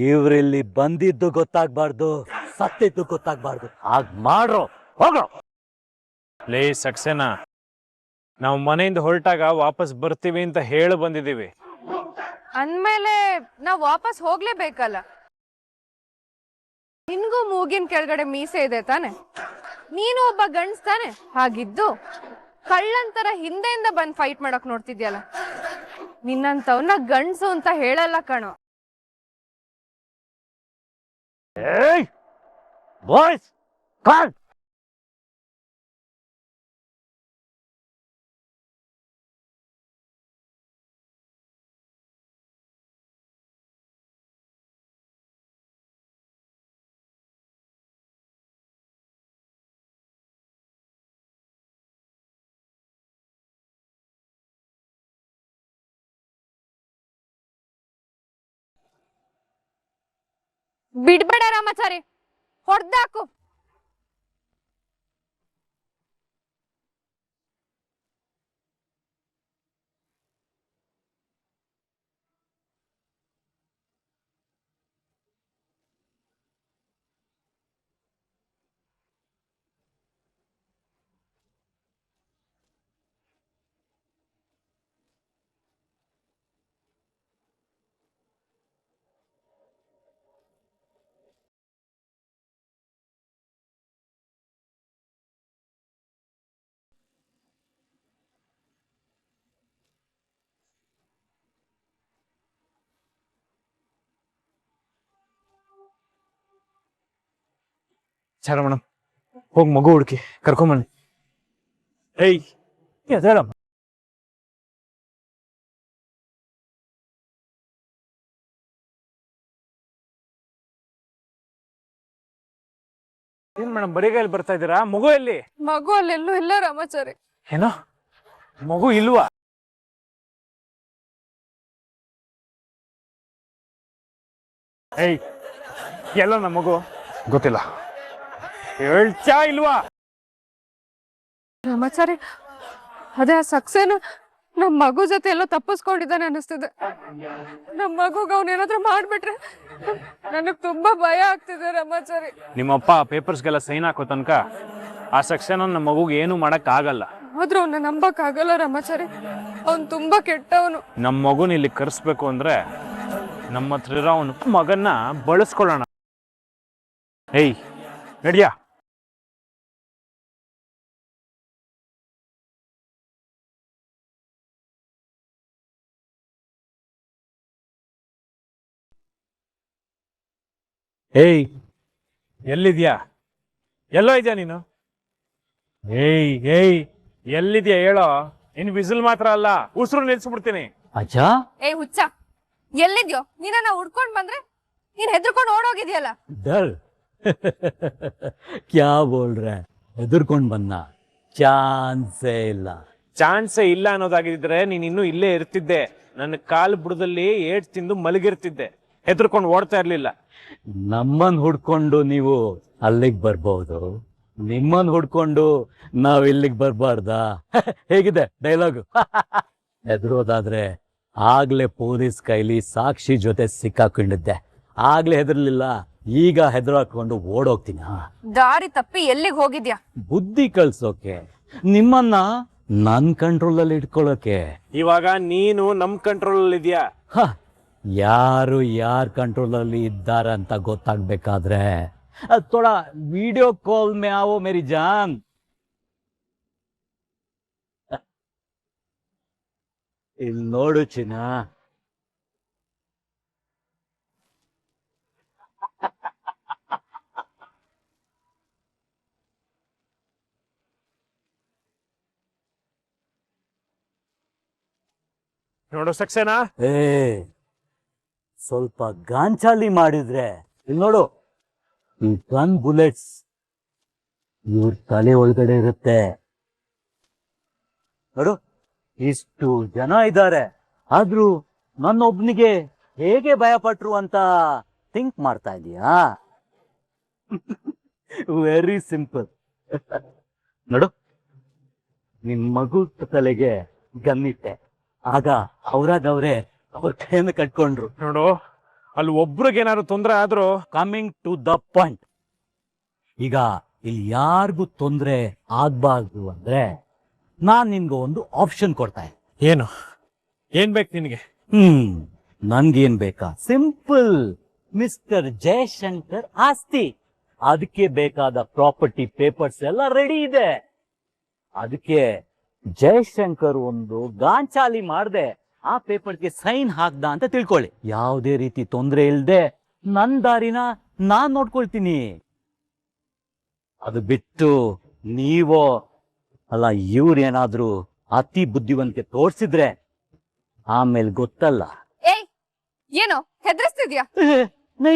ಇವ್ರಿಲ್ಲಿ ಬಂದಿದ್ದು ಗೊತ್ತಾಗ್ಬಾರ್ದು, ಸತ್ತಿದ್ದು ಗೊತ್ತಾಗ್ಬಾರ್ದು. ಹಾಗ್ ಮಾಡ್ರೋ, ಹೋಗ್ರೋ. ಲೇ ಸಕ್ಸೇನಾ, ನಾವು ಮನೆಯಿಂದ ಹೊರಟಾಗ ವಾಪಸ್ ಬರ್ತೀವಿ ಅಂತ ಹೇಳಿ ಬಂದಿದ್ದೀವಿ. ಅಂದ್ಮೇಲೆ ನಾವ್ ವಾಪಸ್ ಹೋಗ್ಲೇಬೇಕಲ್ಲ. ನಿನ್ಗೂ ಮೂಗಿನ ಕೆಳಗಡೆ ಮೀಸೆ ಇದೆ ತಾನೆ, ನೀನು ಒಬ್ಬ ಗಂಡ್ಸ್ ತಾನೆ. ಹಾಗಿದ್ದು ಕಳ್ಳಂತರ ಹಿಂದೆಯಿಂದ ಬಂದ್ ಫೈಟ್ ಮಾಡಕ್ ನೋಡ್ತಿದ್ಯಲ್ಲ, ನಿನ್ನಂತವ್ನ ಗಂಡ್ಸು ಅಂತ ಹೇಳಲ್ಲ ಕಣೋ. ಏಯ್ ಬಾಯ್ಸ್, ಕಾಲ್. ಬಿಡ್ಬೇಡ ರಾಮಾಚಾರಿ, ಹೊಡ್ದಾಕು. ಚಾರ ಮೇಡಮ್, ಹೋಗಿ ಮಗು ಹುಡುಕಿ ಕರ್ಕೊಂಬನ್ನಿ. ಏಯ್ ಹೇಳಮ್ಮ. ಏನ್ ಮೇಡಮ್ ಬರಿಗೈಲಿ ಬರ್ತಾ ಇದ್ದೀರಾ? ಮಗು ಎಲ್ಲಿ? ಮಗು ಅಲ್ಲೆಲ್ಲೂ ಇಲ್ಲ ರಾಮಾಚಾರಿ. ಏನೋ ಮಗು ಇಲ್ವಾ? ಏಯ್ ಎಲ್ಲ ನಮ್ಮ ಮಗು ಗೊತ್ತಿಲ್ಲ, ಹೇಳ್ಚಾ ಇಲ್ವಾ? ರಾಮಾಚಾರಿ, ಅದೇ ಆ ಸಕ್ಸೇನು ನಮ್ ಮಗು ಜೊತೆ ಎಲ್ಲೋ ತಪ್ಪಿಸ್ಕೊಂಡಿದ್ದಾನೆ ಅನಿಸ್ತಿದೆ. ನಮ್ ಮಗುಗ ಅವನೇನಾದ್ರೂ ಮಾಡ್ಬಿಟ್ರೆ ನನಗ್ ತುಂಬಾ ಭಯ ಆಗ್ತಿದೆ ರಾಮಾಚಾರಿ. ನಿಮ್ಮಪ್ಪ ಪೇಪರ್ಸ್ಗೆಲ್ಲ ಸೈನ್ ಹಾಕೋ ತನಕ ಆ ಸೆಕ್ಷನ್ ನಮ್ಮ ಮಗುಗೆ ಏನು ಮಾಡಕ್ ಆಗಲ್ಲ. ಆದ್ರೂ ಅವನ್ನ ನಂಬಕ್ ಆಗಲ್ಲ ರಾಮಾಚಾರಿ, ಅವ್ನ್ ತುಂಬಾ ಕೆಟ್ಟವನು. ನಮ್ಮ ಮಗುನ ಇಲ್ಲಿ ಕರೆಸ್ಬೇಕು ಅಂದ್ರೆ ನಮ್ಮ ಹತ್ರ ಇರೋ ಅವನ ಮಗನ್ನ ಬಳಸ್ಕೊಳ್ಳೋಣ. ಏಯ್ ನಡಿಯಾ. ಏಯ್ ಎಲ್ಲಿದ್ಯಾ? ಎಲ್ಲೋ ಇದೆಯಾ ನೀನು? ಏಯ್ ಏಯ್ ಎಲ್ಲಿದ್ಯಾ ಹೇಳೋ. ಇನ್ ವಿಸಿಲ್ ಮಾತ್ರ ಅಲ್ಲ, ಉಸಿರು ನಿಲ್ಸ್ಬಿಡ್ತೀನಿ. ಅಚ್ಚಾ, ಏ ಹುಚ್ಚ, ಎಲ್ಲಿದ್ಯೋ? ನೀನನ್ನ ಹುಡ್ಕೊಂಡ್ ಬಂದ್ರೆ ನೀನ್ ಹೆದರ್ಕೊಂಡು ಓಡೋಗಿದ್ಯಲ್ಲ. ಡರ್ ಕ್ಯಾ ಬೋಲ್ ರೇ? ಹೆದರ್ಕೊಂಡ್ ಬಂದ? ಚಾನ್ಸೇ ಇಲ್ಲ. ಚಾನ್ಸೇ ಇಲ್ಲ ಅನ್ನೋದಾಗಿದ್ರೆ ನೀನ್ ಇನ್ನೂ ಇಲ್ಲೇ ಇರ್ತಿದ್ದೆ. ನನ್ನ ಕಾಲು ಬುಡದಲ್ಲಿ ಏಟ್ ತಿಂದು ಮಲಗಿರ್ತಿದ್ದೆ, ಹೆದರ್ಕೊಂಡು ಓಡ್ತಾ ಇರ್ಲಿಲ್ಲ. ನಮ್ಮನ್ ಹುಡ್ಕೊಂಡು ನೀವು ಅಲ್ಲಿಗೆ ಬರ್ಬಹುದು, ನಿಮ್ಮನ್ ಹುಡ್ಕೊಂಡು ನಾವ್ ಇಲ್ಲಿಗೆ ಬರ್ಬಾರ್ದಾ? ಹೇಗಿದೆ ಡೈಲಾಗು? ಹೆದರೋದಾದ್ರೆ ಆಗ್ಲೇ ಪೊಲೀಸ್ ಕೈಲಿ ಸಾಕ್ಷಿ ಜೊತೆ ಸಿಕ್ಕಾಕೊಂಡಿದ್ದೆ, ಆಗ್ಲೇ ಹೆದರ್ಲಿಲ್ಲ. ಈಗ ಹೆದರ್ ಹಾಕೊಂಡು ಓಡೋಗ್ತೀನ? ದಾರಿ ತಪ್ಪಿ ಎಲ್ಲಿಗೆ ಹೋಗಿದ್ಯಾ? ಬುದ್ಧಿ ಕಳ್ಸೋಕೆ, ನಿಮ್ಮನ್ನ ನನ್ ಕಂಟ್ರೋಲ್ ಅಲ್ಲಿ ಇಟ್ಕೊಳ್ಳೋಕೆ. ಇವಾಗ ನೀನು ನಮ್ ಕಂಟ್ರೋಲ್ ಅಲ್ಲಿ ಇದೆಯಾ? ಯಾರು ಯಾರ್ ಕಂಟ್ರೋಲ್ ಅಲ್ಲಿ ಇದ್ದಾರೆ ಅಂತ ಗೊತ್ತಾಗ್ಬೇಕಾದ್ರೆ ಥೋಡಾ ವಿಡಿಯೋ ಕಾಲ್ ಮೇ आवो मेरी जान. ಇಲ್ಲಿ ನೋಡು ಚಿನ್ನ, ನೋಡು ಸಕ್ಸೇನಾ. ಸ್ವಲ್ಪ ಗಾಂಚಾಲಿ ಮಾಡಿದ್ರೆ ಇಲ್ಲಿ ನೋಡು, ಈ ಗನ್ ಬುಲೆಟ್ಸ್ ಇವ್ರ ತಲೆ ಒಳಗಡೆ ಇರುತ್ತೆ ನೋಡು. ಇಷ್ಟು ಜನ ಇದ್ದಾರೆ, ಆದ್ರೂ ನನ್ನೊಬ್ನಿಗೆ ಹೇಗೆ ಭಯ ಪಟ್ರು ಅಂತ ಥಿಂಕ್ ಮಾಡ್ತಾ ಇದೀಯಾ? Very simple. ನೋಡು, ನಿನ್ ಮಗು ತಲೆಗೆ ಗನ್ನಿಟ್ಟೆ, ಆಗ ಅವ್ರಾಗವ್ರೆ ಅವ್ರ ಕೈಯನ್ನು ಕಟ್ಕೊಂಡ್ರು. ನೋಡು, ಅಲ್ಲಿ ಒಬ್ರಿಗೆ ಏನಾದ್ರು ತೊಂದರೆ ಆದ್ರೂ ಕಮಿಂಗ್ ಟು ದ ಪಾಯಿಂಟ್. ಈಗ ಇಲ್ಲಿ ಯಾರಿಗೂ ತೊಂದರೆ ಆಗ್ಬಾರ್ದು ಅಂದ್ರೆ ನಾನ್ ನಿನ್ಗೆ ಒಂದು ಆಪ್ಷನ್ ಕೊಡ್ತಾ ಇದ್ದೀನಿ. ಏನು ಏನ್ ಬೇಕು ನಿನಗೆ? ನನ್ಗೇನ್ ಬೇಕಾ? ಸಿಂಪಲ್. ಮಿಸ್ಟರ್ ಜಯಶಂಕರ್ ಆಸ್ತಿ, ಅದಕ್ಕೆ ಬೇಕಾದ ಪ್ರಾಪರ್ಟಿ ಪೇಪರ್ಸ್ ಎಲ್ಲ ರೆಡಿ ಇದೆ. ಅದಕ್ಕೆ ಜಯಶಂಕರ್ ಒಂದು ಗಾಂಚಾಲಿ ಮಾಡ್ದೆ ಆ ಪೇಪರ್ಗೆ ಸೈನ್ ಹಾಕ್ದ ಅಂತ ತಿಳ್ಕೊಳ್ಳಿ. ಯಾವುದೇ ರೀತಿ ತೊಂದರೆ ಇಲ್ದೆ ನನ್ ದಾರಿನ ನಾನ್ ನೋಡ್ಕೊಳ್ತೀನಿ. ಅದು ಬಿಟ್ಟು ನೀವೋ ಅಲ್ಲ ಇವ್ರೇನಾದ್ರೂ ಅತಿ ಬುದ್ಧಿವಂತಿಕೆ ತೋರ್ಸಿದ್ರೆ ಆಮೇಲೆ ಗೊತ್ತಲ್ಲ. ಏಯ್, ಏನೋ ಹೆದರ್ಸ್ತಿದ್ಯಾ? ನೈ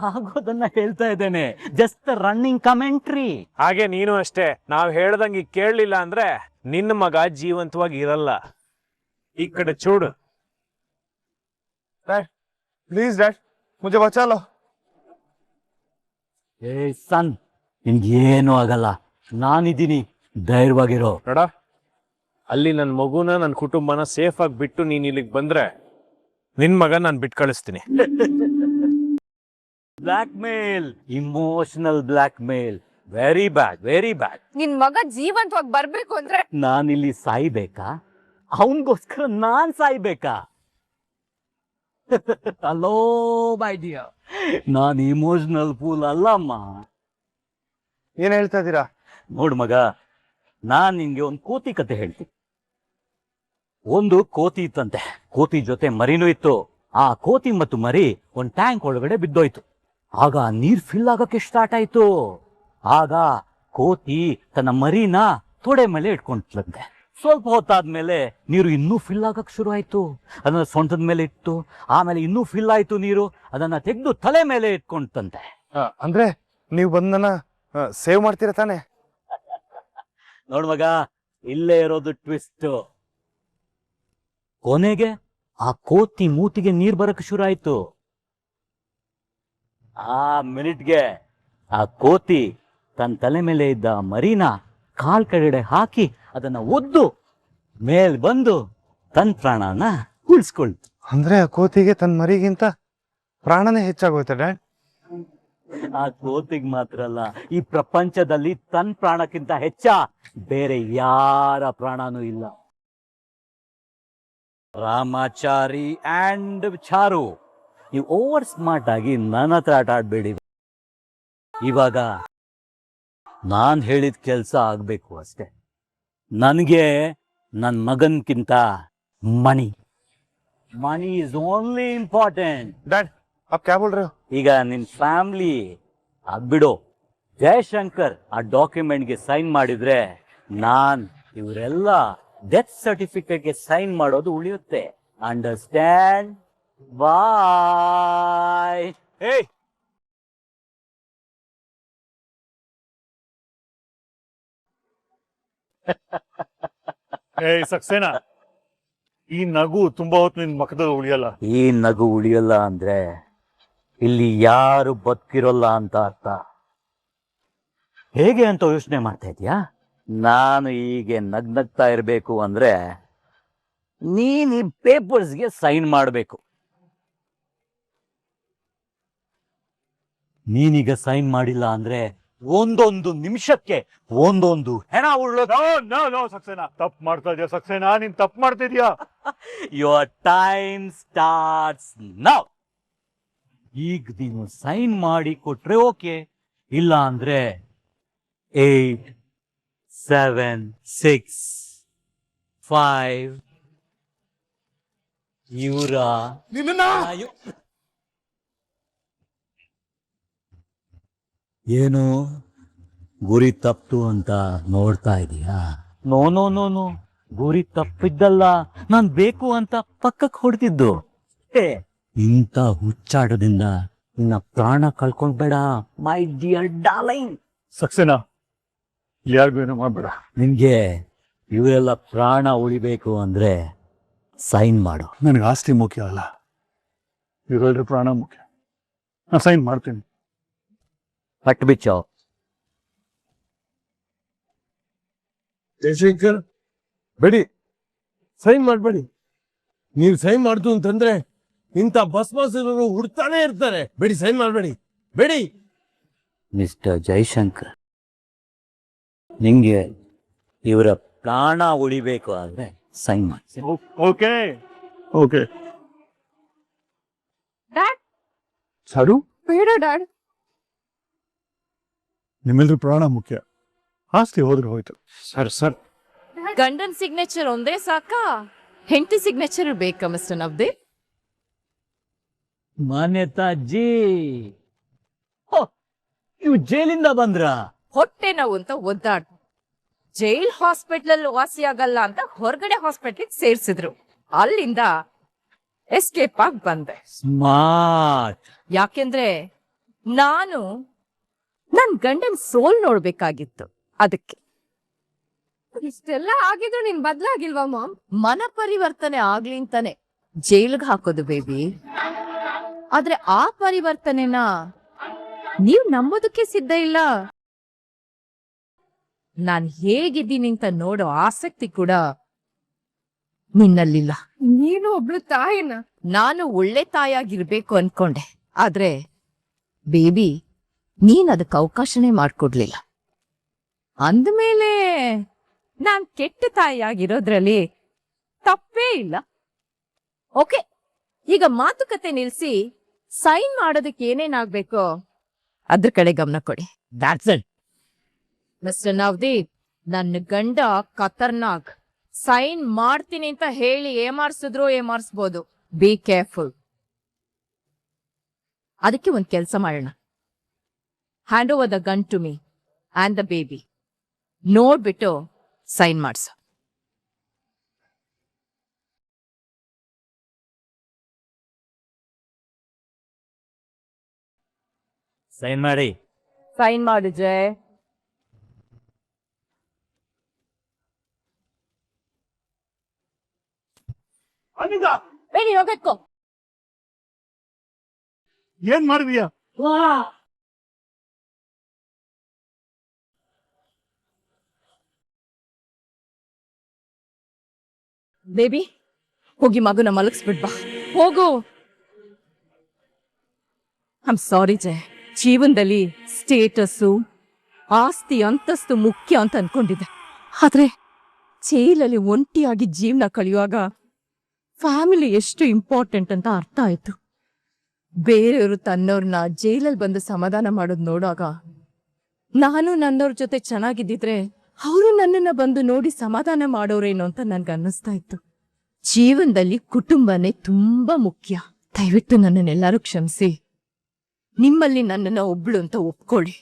ಆಗೋದನ್ನ ಹೇಳ್ತಾ ಇದ್ದೇನೆ. Just running commentary. ಹಾಗೆ ನೀನು ಅಷ್ಟೇ. ನಾವ್ ಹೇಳ್ದಂಗೆ ಕೇಳಲಿಲ್ಲ ಅಂದ್ರೆ ನಿನ್ನ ಮಗ ಜೀವಂತವಾಗಿ ಇರಲ್ಲ. ಈ ಕಡೆ ಚೂಡು. प्लीज डैड मुझे बचा लो. ಏ ಸನ್, ನಿನ್ಗೇನು ಆಗಲ್ಲ, ನಾನಿದ್ದೀನಿ, ಧೈರ್ಯವಾಗಿರೋ. ನೋಡ, ಅಲ್ಲಿ ನನ್ನ ಮಗುನ ನನ್ನ ಕುಟುಂಬನ ಸೇಫ್ ಆಗಿ ಬಿಟ್ಟು ನೀನ್ ಇಲ್ಲಿಗೆ ಬಂದ್ರೆ ನಿನ್ ಮಗ ನಾನು ಬಿಟ್ಟು ಕಳಿಸ್ತೀನಿ. Blackmail, emotional blackmail, very bad, very bad. ನಿನ್ ಮಗ ಜೀವಂತವಾಗಿ ಬರ್ಬೇಕು ಅಂದ್ರೆ ನಾನಿಲ್ಲಿ ಸಾಯ್ಬೇಕಾ? ಅವನ್ಗೋಸ್ಕರ ನಾನ್ ಸಾಯ್ಬೇಕಾ? ಹಲೋ ಮೈ ಡಿಯರ್, ನಾನ್ ಇಮೋಷನಲ್ ಫೂಲ್ ಅಲ್ಲಮ್ಮ. ಏನ್ ಹೇಳ್ತಾ ಇದ್ದೀರಾ? ನೋಡ್ ಮಗ, ನಾನ್ ನಿನ್ಗೆ ಒಂದು ಕೋತಿ ಕತೆ ಹೇಳ್ತೀನಿ. ಒಂದು ಕೋತಿ ಇತ್ತಂತೆ, ಕೋತಿ ಜೊತೆ ಮರಿನೂ ಇತ್ತು. ಆ ಕೋತಿ ಮತ್ತು ಮರಿ ಒಂದ್ ಟ್ಯಾಂಕ್ ಒಳಗಡೆ ಬಿದ್ದೋಯ್ತು. ಆಗ ನೀರ್ ಫಿಲ್ ಆಗಕ್ಕೆ ಸ್ಟಾರ್ಟ್ ಆಯ್ತು. ಆಗ ಕೋತಿ ತನ್ನ ಮರಿನ ತೊಡೆ ಮೇಲೆ ಇಟ್ಕೊಂಡ್ಲಂತೆ. ಸ್ವಲ್ಪ ಹೊತ್ತಾದ್ಮೇಲೆ ನೀರು ಇನ್ನೂ ಫಿಲ್ ಆಗಕ್ ಶುರು ಆಯ್ತು. ಅದನ್ನ ಸೊಂಟದ ಮೇಲೆ ಇಟ್ಟು, ಆಮೇಲೆ ಇನ್ನೂ ಫಿಲ್ ಆಯ್ತು ನೀರು, ಅದನ್ನ ತೆಗೆದು ತಲೆ ಮೇಲೆ ಇಟ್ಕೊಂತಂತೆ. ಅಂದ್ರೆ ನೀವು ಬಂದನ ಸೇವ್ ಮಾಡ್ತೀರಾ ತಾನೆ? ನೋಡ್ ಮಗ, ಇಲ್ಲೇ ಇರೋದು ಟ್ವಿಸ್ಟ್. ಕೊನೆಗೆ ಆ ಕೋತಿ ಮೂತಿಗೆ ನೀರ್ ಬರಕ್ ಶುರು ಆಯ್ತು. ಆ ಮಿನಿಟ್ಗೆ ಆ ಕೋತಿ ತನ್ನ ತಲೆ ಮೇಲೆ ಇದ್ದ ಮರಿನ ಕಾಲ್ ಕೆಳಗಡೆ ಹಾಕಿ ಅದನ್ನ ಒದ್ದು ಮೇಲ್ ಬಂದು ತನ್ನ ಪ್ರಾಣನ ಉಳಿಸ್ಕೊಳ್ತು. ಅಂದ್ರೆ ಆ ಕೋತಿಗೆ ತನ್ನ ಮರಿಗಿಂತ ಪ್ರಾಣನೇ ಹೆಚ್ಚಾಗೋಯ್ತಾ ಡ್ಯಾಡ್? ಆ ಕೋತಿಗ್ ಮಾತ್ರ ಅಲ್ಲ, ಈ ಪ್ರಪಂಚದಲ್ಲಿ ತನ್ನ ಪ್ರಾಣಕ್ಕಿಂತ ಹೆಚ್ಚ ಬೇರೆ ಯಾರ ಪ್ರಾಣನೂ ಇಲ್ಲ. ರಾಮಾಚಾರಿ ಅಂಡ್ ಚಾರು, ನೀವು ಓವರ್ ಸ್ಮಾರ್ಟ್ ಆಗಿ ನನ್ನ ಹತ್ರ ಆಟ ಆಡ್ಬೇಡಿ. ಇವಾಗ ನಾನ್ ಹೇಳಿದ ಕೆಲಸ ಆಗ್ಬೇಕು ಅಷ್ಟೆ. ನನಗೆ ನನ್ನ ಮಗನ್ಕಿಂತ money is only important. Dad आप क्या बोल रहे हो? ಈಗ ನಿನ್ ಫ್ಯಾಮಿಲಿ ಆಗ್ಬಿಡು. ಜಯಶಂಕರ್ ಆ ಡಾಕ್ಯುಮೆಂಟ್ಗೆ ಸೈನ್ ಮಾಡಿದ್ರೆ ನಾನ್ ಇವರೆಲ್ಲ ಡೆತ್ ಸರ್ಟಿಫಿಕೇಟ್ಗೆ ಸೈನ್ ಮಾಡೋದು ಉಳಿಯುತ್ತೆ. ಅಂಡರ್ಸ್ಟ್ಯಾಂಡ್? ಬಾಯ್. ಏಯ್, ಏಯ್ ಸಕ್ಸೇನಾ, ಈ ನಗು ತುಂಬಾ ಹೊತ್ತು ನಿನ್ ಮಖದಲ್ಲಿ ಉಳಿಯಲ್ಲ. ಈ ನಗು ಉಳಿಯಲ್ಲ ಅಂದ್ರೆ ಇಲ್ಲಿ ಯಾರು ಬದುಕಿರೋಲ್ಲ ಅಂತ ಅರ್ಥ. ಹೇಗೆ ಅಂತ ಯೋಚನೆ ಮಾಡ್ತಾ ಇದೀಯಾ? ನಾನು ಹೀಗೆ ನಗ್ನಗ್ತಾ ಇರಬೇಕು ಅಂದ್ರೆ ನೀನ್ ಈ ಪೇಪರ್ಸ್ಗೆ ಸೈನ್ ಮಾಡಬೇಕು. ನೀನೀಗ ಸೈನ್ ಮಾಡಿಲ್ಲ ಅಂದ್ರೆ ಒಂದೊಂದು ನಿಮಿಷಕ್ಕೆ ಒಂದೊಂದು ಹೆಣ ಉಳ್ಳೋದು. ನೋ ಸಕ್ಸೇನಾ, ತಪ್ಪು ಮಾಡ್ತಾ ಇದೀಯ ಸಕ್ಸೇನಾ, ನೀನ್ ತಪ್ಪು ಮಾಡ್ತಿದ್ಯಾ. Your time starts now. ಈಗ ನೀನು ಸೈನ್ ಮಾಡಿ ಕೊಟ್ರೆ ಓಕೆ, ಇಲ್ಲ ಅಂದ್ರೆ 8 7 6 5 ಇವರ ಏನು ಗುರಿ ತಪ್ತು ಅಂತ ನೋಡ್ತಾ ಇದೀಯಾ? ನೋ ನೋ ನೋ ನೋ, ಗುರಿ ತಪ್ಪಿದ್ದಲ್ಲ, ನಾನ್ ಬೇಕು ಅಂತ ಪಕ್ಕಕ್ಕೆ ಹೊಡೆದಿದ್ದು. ಇಂಥ ಹುಚ್ಚಾಟದಿಂದ ನಿನ್ನ ಪ್ರಾಣ ಕಳ್ಕೊಂಡ್ಬೇಡ ಮೈ ಡಿಯರ್ ಡಾರ್ಲಿಂಗ್. ಸಕ್ಸೇನಾ, ಯಾರಿಗೂ ಏನು ಮಾಡ್ಬೇಡ. ನಿನ್ಗೆ ಇವರೆಲ್ಲ ಪ್ರಾಣ ಉಳಿಬೇಕು ಅಂದ್ರೆ ಸೈನ್ ಮಾಡು. ನನಗೆ ಆಸ್ತಿ ಮುಖ್ಯ ಅಲ್ಲ, ಇವರೆಲ್ಲರ ಪ್ರಾಣ ಮುಖ್ಯ. ನಾನು ಸೈನ್ ಮಾಡ್ತೀನಿ. ಪಟ್ಟು ಬಿಚ್ಚೋ. ಜಯಶಂಕರ್, ಬೇಡಿ, ಸೈನ್ ಮಾಡಬೇಡಿ. ನೀವು ಸೈನ್ ಮಾಡ್ತು ಅಂತಂದ್ರೆ ಇಂಥ ಬಸ್ ಹುಡ್ತಾನೆ ಇರ್ತಾರೆ. ಬೇಡಿ, ಸೈನ್ ಮಾಡಬೇಡಿ, ಬೇಡಿ. ಮಿಸ್ಟರ್ ಜೈಶಂಕರ್, ನಿಂಗೆ ಇವರ ಪ್ರಾಣ ಉಳಿಬೇಕು ಆದ್ರೆ ಸೈನ್ ಮಾಡಿಸಿ. Okay okay. ಡ್ಯಾಡ್ ಸಾರು, ಬೇಡ ಡ್ಯಾಡ್. ನಿಮ್ಮೆಲ್ರೂ ಪ್ರಾಣ ಮುಖ್ಯ. ಆಸ್ತಿ ಹೋದ್ರೆ ಹೋಯ್ತು. ಸರ್ ಗಂಡನ್ ಸಿಗ್ನೇಚರ್ ಒಂದೇ ಸಾಕಾ ಹೆಂಡತಿ ಸಿಗ್ನೇಚರ್ ಬೇಕಾ ಮಿಸ್ಟರ್ ನವ್ದೇ? ಮಾನ್ಯತಾಜಿ, ನೀವು ಜೈಲಿಂದ ಬಂದ್ರ? ಹೊಟ್ಟೆ ನೋವು ಅಂತ ಒದ್ದಾಡ್ ಜೈಲ್ ಹಾಸ್ಪಿಟಲ್ ವಾಸಿ ಆಗಲ್ಲ ಅಂತ ಹೊರಗಡೆ ಹಾಸ್ಪಿಟಲ್ ಸೇರ್ಸಿದ್ರು. ಅಲ್ಲಿಂದ ಎಸ್ಕೇಪ್ ಆಗಿ ಬಂದೆ. ಸ್ಮಾರ್ಟ್. ಯಾಕೆಂದ್ರೆ ನಾನು ನನ್ ಗಂಡನ್ ಸೋಲ್ ನೋಡ್ಬೇಕಾಗಿತ್ತು. ಅದಕ್ಕೆ ಇಷ್ಟೆಲ್ಲ ಆಗಿದ್ರು ನೀನ್ ಬದ್ಲಾಗಿಲ್ವಾ ಮಾಮ್? ಮನ ಪರಿವರ್ತನೆ ಆಗ್ಲಿ ಅಂತಾನೆ ಜೈಲ್ಗೆ ಹಾಕೋದು ಬೇಬಿ. ಆದ್ರೆ ಆ ಪರಿವರ್ತನೆನ ನೀವ್ ನಂಬೋದಕ್ಕೆ ಸಿದ್ಧ ಇಲ್ಲ. ನಾನ್ ಹೇಗಿದ್ದೀನಿ ಅಂತ ನೋಡೋ ಆಸಕ್ತಿ ಕೂಡ ನಿನ್ನಲ್ಲಿಲ್ಲ. ನೀನು ಒಬ್ಳು ತಾಯಿನ. ನಾನು ಒಳ್ಳೆ ತಾಯಾಗಿರ್ಬೇಕು ಅನ್ಕೊಂಡೆ, ಆದ್ರೆ ಬೇಬಿ ನೀನ್ ಅದಕ್ಕೆ ಅವಕಾಶನೇ ಮಾಡ್ಕೊಡ್ಲಿಲ್ಲ. ಅಂದ್ಮೇಲೆ ನಾನ್ ಕೆಟ್ಟ ತಾಯಿಯಾಗಿರೋದ್ರಲ್ಲಿ ತಪ್ಪೇ ಇಲ್ಲ. ಓಕೆ, ಈಗ ಮಾತುಕತೆ ನಿಲ್ಸಿ ಸೈನ್ ಮಾಡೋದಕ್ಕೆ ಏನೇನಾಗ್ಬೇಕೋ ಅದ್ರ ಕಡೆ ಗಮನ ಕೊಡಿ. That's it. ಮಿಸ್ಟರ್ ನವದೀಪ್, ನನ್ನ ಗಂಡ ಖತರ್ನಾಕ್. ಸೈನ್ ಮಾಡ್ತೀನಿ ಅಂತ ಹೇಳಿ ಏಮಾರ್ಸ್ಬೋದು. Be careful. ಅದಕ್ಕೆ ಒಂದ್ ಕೆಲ್ಸ ಮಾಡೋಣ. Hand over the gun to me and the baby. ನೋಡ್ಬಿಟ್ಟು ಸೈನ್ ಮಾಡ್ಸು. ಸೈನ್ ಮಾಡಿ. ಸೈನ್ ಮಾಡು ಜಯ್. ಬೇಡಿ ಹೋಗಕ್ಕೋ. ಏನ್ ಮಾಡಿದೀಯಾ? ಬೇಬಿ ಹೋಗಿ ಮಗುನ ಮಲಗಿಸ್ಬಿಟ್ ಬಾ. ಹೋಗು. ಐಮ್ ಸಾರಿ ಜಯ್, ಜೀವನದಲ್ಲಿ ಸ್ಟೇಟಸ್ಸು ಆಸ್ತಿ ಅಂತಸ್ತು ಮುಖ್ಯ ಅಂತ ಅನ್ಕೊಂಡಿದ್ದೆ. ಆದ್ರೆ ಜೈಲಲ್ಲಿ ಒಂಟಿಯಾಗಿ ಜೀವನ ಕಳೆಯುವಾಗ ಫ್ಯಾಮಿಲಿ ಎಷ್ಟು ಇಂಪಾರ್ಟೆಂಟ್ ಅಂತ ಅರ್ಥ ಆಯ್ತು. ಬೇರೆಯವರು ತನ್ನವ್ರನ್ನ ಜೈಲಲ್ಲಿ ಬಂದು ಸಮಾಧಾನ ಮಾಡೋದು ನೋಡುವಾಗ ನಾನು ನನ್ನವ್ರ ಜೊತೆ ಚೆನ್ನಾಗಿದ್ದಿದ್ರೆ ಅವರು ನನ್ನನ್ನ ಬಂದು ನೋಡಿ ಸಮಾಧಾನ ಮಾಡೋರೇನೋ ಅಂತ ನನ್ಗೆ ಅನ್ನಿಸ್ತಾ ಇತ್ತು. ಜೀವನದಲ್ಲಿ ಕುಟುಂಬನೇ ತುಂಬಾ ಮುಖ್ಯ. ದಯವಿಟ್ಟು ನನ್ನನ್ನೆಲ್ಲರೂ ಕ್ಷಮಿಸಿ. ನಿಮ್ಮಲ್ಲಿ ನನ್ನನ್ನ ಒಬ್ಳು ಅಂತ ಒಪ್ಕೊಳ್ಳಿ.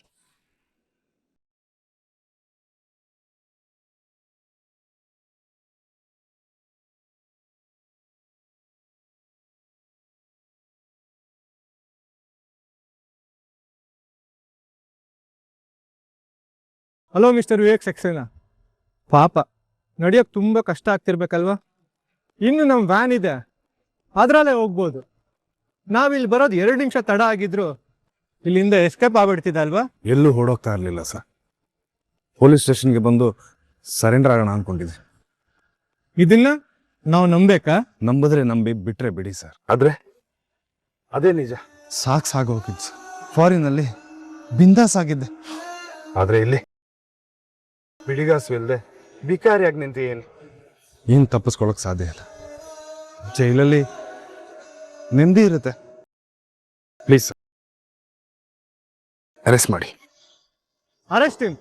Hello mister Vivek Saxena. ಪಾಪ ನಡೆಯೋಕೆ ತುಂಬ ಕಷ್ಟ ಆಗ್ತಿರ್ಬೇಕಲ್ವಾ? ಇನ್ನು ನಮ್ಮ ವ್ಯಾನ್ ಇದೆ, ಅದರಲ್ಲೇ ಹೋಗ್ಬೋದು. ನಾವಿಲ್ಲಿ ಬರೋದು 2 ನಿಮಿಷ ತಡ ಆಗಿದ್ರು ಇಲ್ಲಿಂದ ಎಸ್ಕೇಪ್ ಆಗ್ಬಿಡ್ತಿದ್ದ ಅಲ್ವಾ? ಎಲ್ಲೂ ಓಡೋಗ್ತಾ ಇರಲಿಲ್ಲ ಸರ್. ಪೊಲೀಸ್ ಸ್ಟೇಷನ್ಗೆ ಬಂದು ಸರೆಂಡರ್ ಆಗೋಣ ಅನ್ಕೊಂಡಿದ್ದೆ. ಇದನ್ನ ನಾವು ನಂಬೇಕಾ? ನಂಬಿದ್ರೆ ನಂಬಿ, ಬಿಟ್ರೆ ಬಿಡಿ ಸರ್. ಆದ್ರೆ ಅದೇ ನಿಜ. ಸಾಗೋಗಿದ್ದು ಸರ್. ಫಾರಿನಲ್ಲಿ ಬಿಂದಾಸ್ ಆಗಿದ್ದೆ. ಆದ್ರೆ ಇಲ್ಲಿ ಬಿಡಿಗಾಸು ಇಲ್ಲದೆ ಬಿಕಾರಿಯಾಗಿ ನಿಂತು ಏನು ತಪ್ಪಿಸ್ಕೊಳಕ್ ಸಾಧ್ಯ ಇಲ್ಲ. ಜೈಲಲ್ಲಿ ನೆಮ್ಮದಿ ಇರುತ್ತೆ. ಪ್ಲೀಸ್ ಸರ್, ಅರೆಸ್ಟ್ ಮಾಡಿ. Arrest him.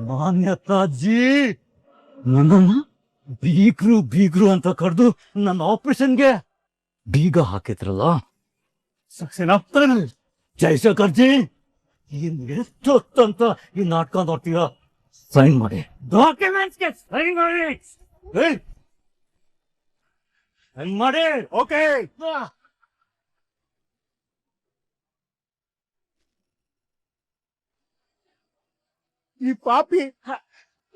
ಮಾನ್ಯತಾಜಿ, ನನ್ನನ್ನ ಬೀಗ್ರು ಅಂತ ಕರೆದು ನನ್ನ ಆಪರೇಷನ್ಗೆ ಬೀಗ ಹಾಕಿದ್ರಲ್ಲ. ಸಕ್ಸೇನಾ, ಜೈಶಂಕರ್ಜಿ, ಇನ್ ಎಷ್ಟೊತ್ತಂತ ಈ ನಾಟಕ ನೋಡ್ತೀರಾ? ಸೈನ್ ಮಾಡಿ. ಡಾಕ್ಯುಮೆಂಟ್ಸ್ಗೆ ಸೈನ್ ಮಾಡಿ. ಸೈನ್ ಮಾಡಿ. ಓಕೆ. ಈ ಪಾಪಿ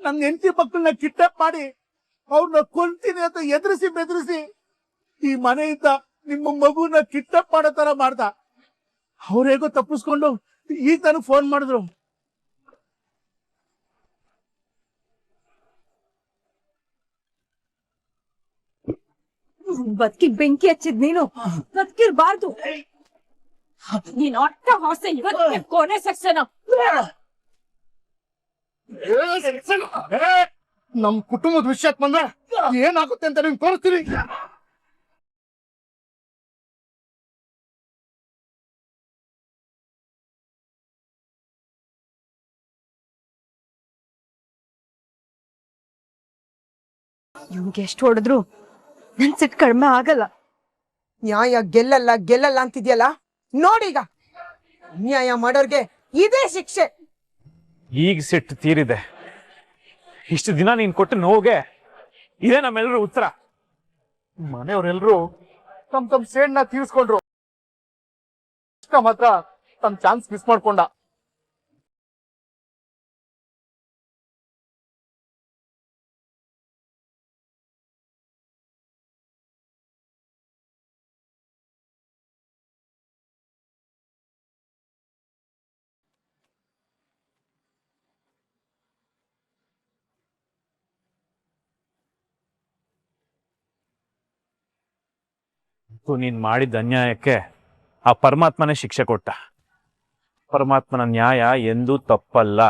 ನನ್ನ ಹೆಂಡತಿ ಮಕ್ಕಳನ್ನ ಕಿಡ್ನಾಪ್ ಮಾಡಿ ಅವ್ರನ್ನ ಕೊಲ್ತೀನಿ ಅಂತ ಎದುರಿಸಿ ಬೆದರಿಸಿ ಈ ಮನೆಯಿಂದ ನಿಮ್ಮ ಮಗುನ ಕಿಡ್ನಾಪ್ ಮಾಡೋ ತರ ಮಾಡ್ದ. ಅವ್ರು ಹೇಗೋ ತಪ್ಪಿಸ್ಕೊಂಡು ಈಗ ನನಗೆ ಫೋನ್ ಮಾಡಿದ್ರು. ಬದುಕಿ ಬೆಂಕಿ ಹಚ್ಚಿದ್ ನೀನು ಬದುಕಿರ್ಬಾರ್ದು. ನೀನ್ ಅಟ್ಟ ಹಾಸೆ ಇವತ್ತಿಗೆ ಕೊನೆ ಸೆಕ್ಷನ್. ನಮ್ ಕುಟುಂಬದ ವಿಷಯಕ್ಕೆ ಬಂದ್ರೆ ಏನಾಗುತ್ತೆ ಅಂತ ನಿಮ್ಗೆ ತೋರಿಸ್ತೀನಿ. ಇವ್ಗೆ ಎಷ್ಟು ಹೊಡೆದ್ರು ನನ್ ಸಿಟ್ಟು ಕಡಿಮೆ ಆಗಲ್ಲ. ನ್ಯಾಯ ಗೆಲ್ಲಲ್ಲ ಅಂತಿದ್ಯಲ್ಲ, ನೋಡೀಗ ನ್ಯಾಯ ಮಾಡೋರ್ಗೆ ಇದೇ ಶಿಕ್ಷೆ. ಈಗ ಸಿಟ್ಟು ತೀರಿದೆ. ಇಷ್ಟು ದಿನ ನೀನ್ ಕೊಟ್ಟ ನೋವಿಗೆ ಇದೇ ನಮ್ಮೆಲ್ಲರೂ ಉತ್ತರ. ಮನೆಯವರೆಲ್ಲರೂ ತಮ್ಮ ಸೇಡ್ನ ತೀರ್ಸ್ಕೊಂಡ್ರು. ಕೃಷ್ಣ ಮಾತ್ರ ತನ್ನ ಚಾನ್ಸ್ ಮಿಸ್ ಮಾಡ್ಕೊಂಡ. ನೀನ್ ಮಾಡಿದ ಅನ್ಯಾಯಕ್ಕೆ ಆ ಪರಮಾತ್ಮನೇ ಶಿಕ್ಷೆ ಕೊಟ್ಟ. ಪರಮಾತ್ಮನ ನ್ಯಾಯ ಎಂದೂ ತಪ್ಪಲ್ಲ.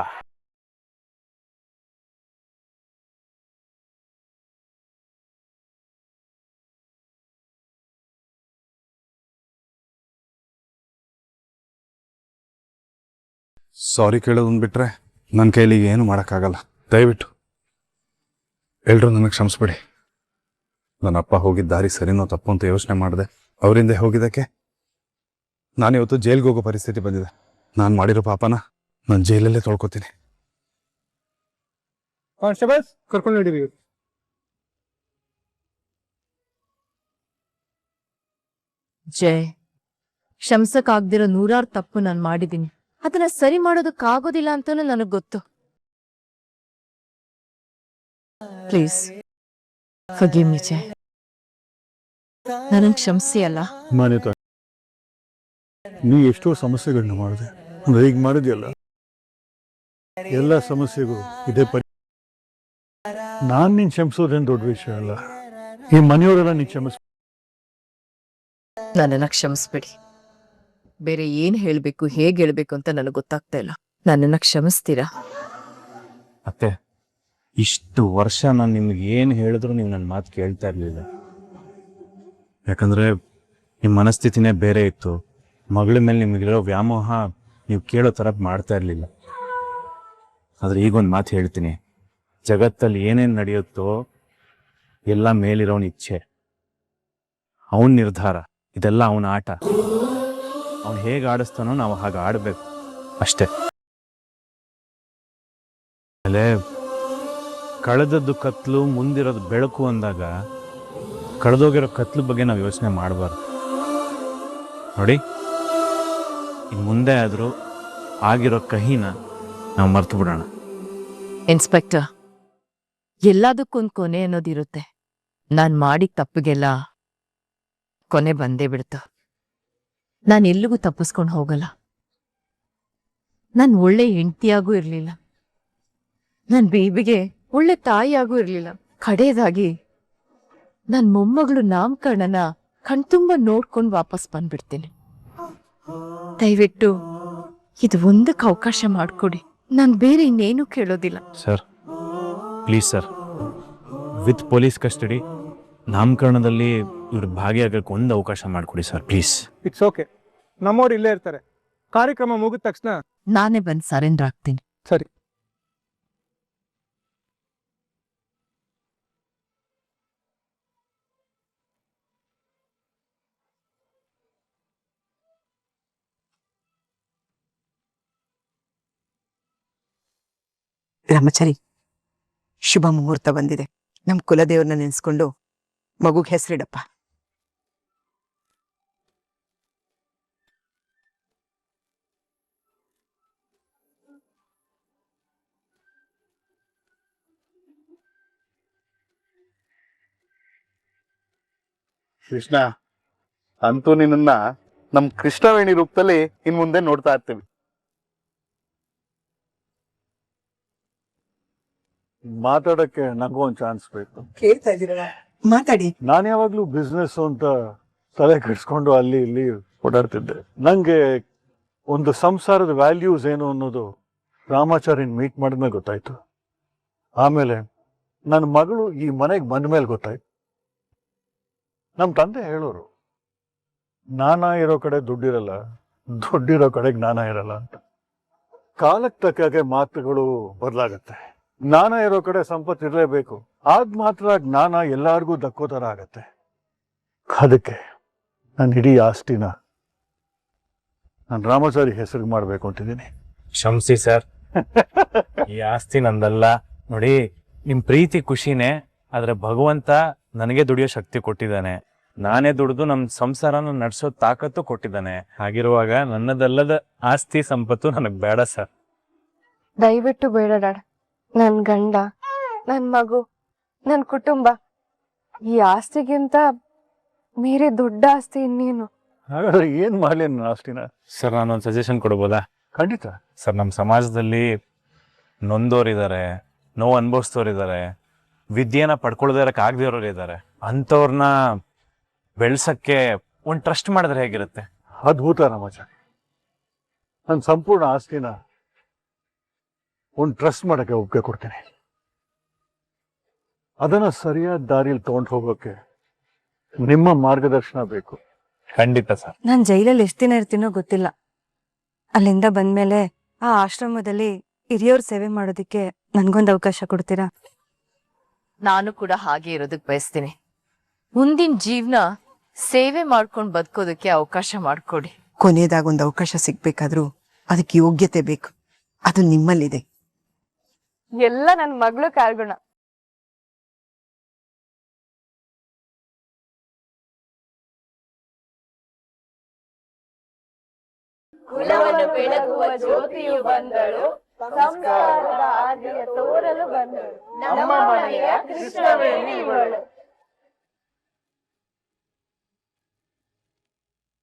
ಸಾರಿ ಕೇಳೋದನ್ನ ಬಿಟ್ರೆ ನನ್ನ ಕೈಲಿಗೆ ಏನು ಮಾಡೋಕ್ಕಾಗಲ್ಲ. ದಯವಿಟ್ಟು ಎಲ್ರೂ ನನಗೆ ಕ್ಷಮಿಸ್ಬಿಡಿ. ನನ್ನ ಅಪ್ಪ ಹೋಗಿದ್ದ ದಾರಿ ಸರಿನೋ ತಪ್ಪು ಅಂತ ಯೋಚನೆ ಮಾಡಿದೆ. ಅವರಿಂದ ಹೋಗಿದ್ದಕ್ಕೆ ನಾನಿವತ್ತು ಜೈಲ್ಗೆ ಹೋಗೋ ಪರಿಸ್ಥಿತಿ ಬಂದಿದೆ. ನಾನು ಮಾಡಿರೋ ಪಾಪನ ನಾನು ಜೈಲಲ್ಲೇ ತೊಳ್ಕೊತೀನಿ. ಕಾನ್ಸ್ಟೇಬಲ್ಸ್ ಕರ್ಕೊಂಡು ನಡೀರಿ. ಜಯ್, ಕ್ಷಮಿಸಕ್ಕಾಗ್ದಿರೋ ನೂರಾರು ತಪ್ಪು ನಾನು ಮಾಡಿದ್ದೀನಿ. ಅದನ್ನ ಸರಿ ಮಾಡೋದಕ್ಕಾಗೋದಿಲ್ಲ ಅಂತಾನು ನನಗ್ ಗೊತ್ತು. ಪ್ಲೀಸ್ ಫರ್ಗಿವ್ ಮೀ ಜಯ್. ನನಗ್ ಕ್ಷಮಿಸಿ ಅಲ್ಲ. ಮಾನ್ಯತ, ನೀ ಎಷ್ಟೋ ಸಮಸ್ಯೆಗಳನ್ನ ಮಾಡಿದೆ. ಈಗ ಮಾಡಿದ್ಯಲ್ಲ, ಎಲ್ಲ ಸಮಸ್ಯೆಗೂ ಇದೇ ನಾನ್ ನೀನ್ ಕ್ಷಮಿಸೋದೇನು ದೊಡ್ಡ ವಿಷಯ ಅಲ್ಲ. ಈ ಮನೆಯವರೆಲ್ಲ ನೀನ್ ನನ್ನನ್ನ ಕ್ಷಮಿಸ್ಬಿಡಿ. ಬೇರೆ ಏನ್ ಹೇಳ್ಬೇಕು, ಹೇಗ್ ಹೇಳ್ಬೇಕು ಅಂತ ನನಗ್ ಗೊತ್ತಾಗ್ತಾ ಇಲ್ಲ. ನನ್ನನ್ನ ಕ್ಷಮಿಸ್ತೀರಾ? ಮತ್ತೆ ಇಷ್ಟು ವರ್ಷ ನಾನು ನಿಮ್ಗೆ ಏನು ಹೇಳಿದ್ರು ನೀವು ನನ್ನ ಮಾತು ಕೇಳ್ತಾ ಇರಲಿಲ್ಲ. ಯಾಕಂದರೆ ನಿಮ್ಮ ಮನಸ್ಥಿತಿನೇ ಬೇರೆ ಇತ್ತು. ಮಗಳ ಮೇಲೆ ನಿಮಗಿರೋ ವ್ಯಾಮೋಹ ನೀವು ಕೇಳೋ ಥರ ಮಾಡ್ತಾ ಇರಲಿಲ್ಲ. ಆದರೆ ಈಗೊಂದು ಮಾತು ಹೇಳ್ತೀನಿ, ಜಗತ್ತಲ್ಲಿ ಏನೇನು ನಡೆಯುತ್ತೋ ಎಲ್ಲ ಮೇಲಿರೋನ ಇಚ್ಛೆ, ಅವನ ನಿರ್ಧಾರ, ಇದೆಲ್ಲ ಅವನ ಆಟ. ಅವನು ಹೇಗೆ ಆಡಿಸ್ತಾನೋ ನಾವು ಹಾಗೆ ಆಡಬೇಕು ಅಷ್ಟೇ. ಆಮೇಲೆ ಕಳೆದದ್ದು ಕತ್ಲು, ಮುಂದಿರೋದು ಬೆಳಕು ಅಂದಾಗ ಕಳೆದೋಗಿರೋ ಕತ್ಲು ಬಗ್ಗೆ ನಾವು ಯೋಚನೆ ಮಾಡಬಾರ್ದು. ನೋಡಿ, ಇನ್ನು ಮುಂದೆ ಆದರೂ ಆಗಿರೋ ಕಹಿನ ನಾವು ಮರ್ತು ಬಿಡೋಣ. ಇನ್ಸ್ಪೆಕ್ಟರ್, ಎಲ್ಲದಕ್ಕೊಂದು ಕೊನೆ ಅನ್ನೋದಿರುತ್ತೆ. ನಾನ್ ಮಾಡಿದ ತಪ್ಪಿಗೆಲ್ಲ ಕೊನೆ ಬಂದೇ ಬಿಡ್ತು. ನಾನು ಎಲ್ಲಿಗೂ ತಪ್ಪಿಸ್ಕೊಂಡು ಹೋಗಲ್ಲ. ನಾನು ಒಳ್ಳೆ ಹೆಂಡತಿಯಾಗೂ ಇರಲಿಲ್ಲ. ನನ್ನ ಬೇಬಿಗೆ ಒಳ್ಳೆ ತಾಯಿಯಾಗೂ ಇರಲಿಲ್ಲ. ಕಡೆಯದಾಗಿ ನನ್ನ ಮೊಮ್ಮಗಳು ನಾಮಕರಣನ ಕಣ್ತುಂಬ ನೋಡ್ಕೊಂಡು ವಾಪಸ್ ಬಂದ್ಬಿಡ್ತೀನಿ. ದಯವಿಟ್ಟು ಇದು ಒಂದಕ್ಕೆ ಅವಕಾಶ ಮಾಡಿಕೊಡಿ. ನಾನು ಬೇರೆ ಇನ್ನೇನು ಕೇಳೋದಿಲ್ಲ. Sir, please sir, with police custody ನಾಮಕರಣದಲ್ಲಿ ಇವ್ರಿಗೆ ಭಾಗಿಯಾಗಕ್ಕೆ ಒಂದು ಅವಕಾಶ ಮಾಡಿಕೊಡಿ ಸರ್, ಪ್ಲೀಸ್. ಇಟ್ಸ್ ಓಕೆ, ನಮ್ಮವ್ರು ಇಲ್ಲೇ ಇರ್ತಾರೆ. ಕಾರ್ಯಕ್ರಮ ಮುಗಿದ ತಕ್ಷಣ ನಾನೇ ಬಂದು ಸರೆಂಡರ್ ಆಗ್ತೀನಿ. ಸರಿ. ಬ್ರಹ್ಮಚಾರಿ, ಶುಭ ಮುಹೂರ್ತ ಬಂದಿದೆ. ನಮ್ ಕುಲದೇವ್ರನ್ನ ನೆನ್ಸ್ಕೊಂಡು ಮಗುಗ್ ಹೆಸರಿಡಪ್ಪ. ಕೃಷ್ಣ, ಅಂತೂ ನಿನ್ನ ನಮ್ ಕೃಷ್ಣವೇಣಿ ರೂಪದಲ್ಲಿ ಇನ್ ಮುಂದೆ ನೋಡ್ತಾ ಇರ್ತೀವಿ. ಮಾತಾಡಕ್ಕೆ ನಂಗೂ ಒಂದು ಚಾನ್ಸ್ ಬೇಕು. ಕೇಳ್ತಾ ಇದ್ದೀರಲ್ಲ, ಮಾತಾಡಿ. ನಾನು ಯಾವಾಗ್ಲೂ ಬಿಸ್ನೆಸ್ ಅಂತ ತಲೆ ಕೆಡಿಸ್ಕೊಂಡು ಅಲ್ಲಿ ಇಲ್ಲಿ ಓಡಾಡ್ತಿದ್ದೆ. ನಂಗೆ ಒಂದು ಸಂಸಾರದ ವ್ಯಾಲ್ಯೂಸ್ ಏನು ಅನ್ನೋದು ರಾಮಾಚಾರ್ಯನ್ ಮೀಟ್ ಮಾಡಿದ್ಮೇಲೆ ಗೊತ್ತಾಯ್ತು. ಆಮೇಲೆ ನನ್ನ ಮಗಳು ಈ ಮನೆಗೆ ಬಂದ ಮೇಲೆ ಗೊತ್ತಾಯ್ತು. ನಮ್ಮ ತಂದೆ ಹೇಳೋರು, ಜ್ಞಾನ ಇರೋ ಕಡೆ ದುಡ್ಡಿರಲ್ಲ, ದುಡ್ಡಿರೋ ಕಡೆ ಜ್ಞಾನ ಇರಲ್ಲ ಅಂತ. ಕಾಲಕ್ಕೆ ತಕ್ಕಾಗೆ ಮಾತುಗಳು ಬದಲಾಗತ್ತೆ. ಜ್ಞಾನ ಇರೋ ಕಡೆ ಸಂಪತ್ತು ಇರಲೇಬೇಕು, ಆಗ ಮಾತ್ರ ಜ್ಞಾನ ಎಲ್ಲಾರ್ಗೂ ದಕ್ಕೋ ಥರ ಆಗತ್ತೆ. ಅದಕ್ಕೆ ನನ್ನ ಇಡೀ ಆಸ್ತಿನ ನಾನು ರಾಮಾಚಾರಿ ಹೆಸರಿಗೆ ಮಾಡಬೇಕು ಅಂತಿದ್ದೀನಿ. ಕ್ಷಮಿಸಿ ಸರ್, ಈ ಆಸ್ತಿ ನಂದಲ್ಲ. ನೋಡಿ, ನಿಮ್ ಪ್ರೀತಿ ಖುಷಿನೇ, ಆದ್ರೆ ಭಗವಂತ ನನಗೆ ದುಡಿಯೋ ಶಕ್ತಿ ಕೊಟ್ಟಿದ್ದಾನೆ. ನಾನೇ ದುಡಿದು ನಮ್ ಸಂಸಾರನ ನಡ್ಸೋ ತಾಕತ್ತು ಕೊಟ್ಟಿದ್ದಾನೆ. ಹಾಗಿರುವಾಗ ನನ್ನದಲ್ಲದ ಆಸ್ತಿ ಸಂಪತ್ತು ನನಗ್ ಬೇಡ ಸರ್. ದಯವಿಟ್ಟು ಬೇಡ ಡ್ಯಾಡ್. ನನ್ ಗಂಡ, ನನ್ ಮಗು, ನನ್ ಕುಟುಂಬ, ಈ ಆಸ್ತಿಗಿಂತ ಮೇರೆ ದೊಡ್ಡ ಆಸ್ತಿ ಇನ್ನೇನು. ಹಾಗಾದ್ರೆ ಏನ್ ಮಾಡಲಿ ನನ್ನ ಆಸ್ತಿನ? ಸರ್, ನಾನೊಂದು ಸಜೆಷನ್ ಕೊಡ್ಬೋದಾ? ಖಂಡಿತ. ಸರ್, ನಮ್ಮ ಸಮಾಜದಲ್ಲಿ ನೊಂದೋರಿದ್ದಾರೆ, ನೋವು ಅನುಭವಿಸ್ತೋರಿದ್ದಾರೆ, ವಿದ್ಯೆನ ಪಡ್ಕೊಳ್ದೇ ಇರಕ್ಕೆ ಆಗದೆ ಇರೋರು ಇದ್ದಾರೆ. ಅಂಥವ್ರನ್ನ ಬೆಳ್ಸಕ್ಕೆ ಒಂದು ಟ್ರಸ್ಟ್ ಮಾಡಿದ್ರೆ ಹೇಗಿರುತ್ತೆ? ಅದ್ಭುತ ರಾಮಾಚಾರಿ. ನನ್ನ ಸಂಪೂರ್ಣ ಆಸ್ತಿನ ಒಂದು ಟ್ರಸ್ಟ್ ಮಾಡಕ್ಕೆ ಒಪ್ಪಿಗೆ ಕೊಡ್ತೀನಿ. ಅದನ್ನ ಸರಿಯಾದ ದಾರಿಯಲ್ಲಿ ತಗೊಂಡು ಹೋಗೋಕೆ ನಿಮ್ಮ ಮಾರ್ಗದರ್ಶನ ಬೇಕು. ಖಂಡಿತ ಸರ್. ನಾನ್ ಜೈಲಲ್ಲಿ ಎಷ್ಟು ದಿನ ಇರ್ತೀನೋ ಗೊತ್ತಿಲ್ಲ. ಅಲ್ಲಿಂದ ಬಂದ್ಮೇಲೆ ಆ ಆಶ್ರಮದಲ್ಲಿ ಹಿರಿಯವ್ರ ಸೇವೆ ಮಾಡೋದಿಕ್ಕೆ ನನ್ಗೊಂದು ಅವಕಾಶ ಕೊಡ್ತೀರಾ? ನಾನು ಕೂಡ ಹಾಗೆ ಇರೋದಕ್ಕೆ ಬಯಸ್ತೀನಿ. ಮುಂದಿನ ಜೀವನ ಸೇವೆ ಮಾಡ್ಕೊಂಡು ಬದುಕೋದಕ್ಕೆ ಅವಕಾಶ ಮಾಡ್ಕೊಡಿ. ಕೊನೆಯದಾಗ ಒಂದು ಅವಕಾಶ ಸಿಗ್ಬೇಕಾದ್ರೂ ಅದಕ್ಕೆ ಯೋಗ್ಯತೆ ಬೇಕು. ಅದು ನಿಮ್ಮಲ್ಲಿದೆ. ಎಲ್ಲ ನನ್ ಮಗಳು ಕಾಲ್ಗುಣ. ಕುಲವನ್ನು ಬೆಳಗುವ ಜ್ಯೋತಿಯು ಬಂದಳು, ಸಂಸಾರದ ಆದಿಯ ತೋರಲು ಬಂದಳು, ನಮ್ಮ ಮನೆಯ ಕೃಷ್ಣವೇಣಿ ಇವಳು.